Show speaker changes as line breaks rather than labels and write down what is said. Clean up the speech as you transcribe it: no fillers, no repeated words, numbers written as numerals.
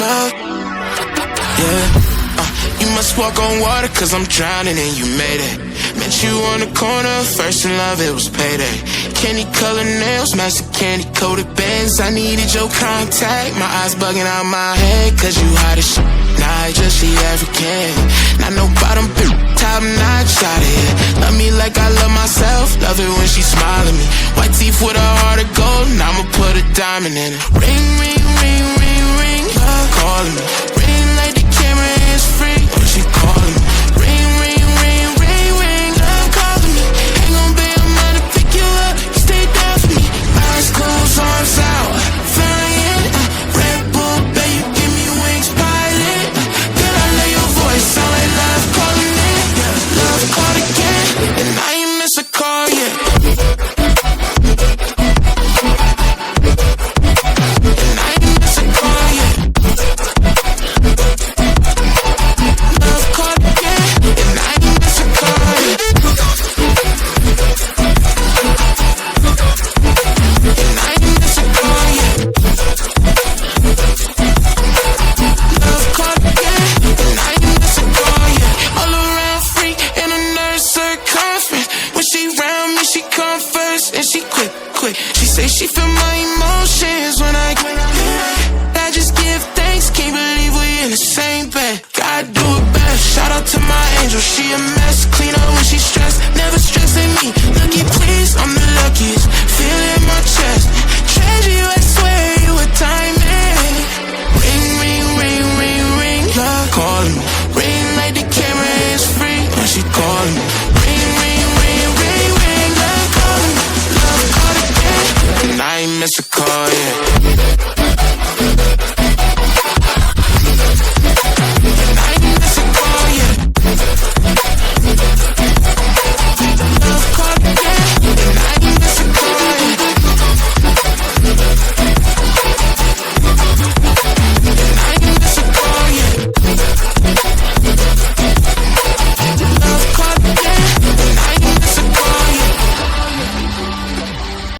club. Yeah. You must walk on water cause I'm drowning and you made it. Met you on the corner, first in love, it was payday. Candy colored nails, match the candy coated bands. I needed your contact, my eyes bugging out my head. Cause you hot as shit, nah, just she African. Not no bottom bitch, top notch out of here. Love me like I love myself, love it when she smile at me. White teeth with a heart of gold, and I'ma put a diamond in it. Ring, ring, ring, ring, ring, love calling me. Ring like the camera is free, when she calling me. Ring, ring, ring, ring, ring, love calling me. Ain't gon' be a man to pick you up, you stay down for me. Eyes closed, arms out, flying. Red Bull, babe, you give me wings, pilot. Girl, I love your voice, sound like love calling it. Love called again, and I ain't miss a call yet. And I ain't miss a call yet. Love called again, and I ain't miss a call yet. And I ain't miss a call yet. Love called again, and I ain't miss a call yet. All around freak in a nurse circumference. When she round me, she come first, and she quick. She say she feel my emotions when I just give thanks, can't believe we in the same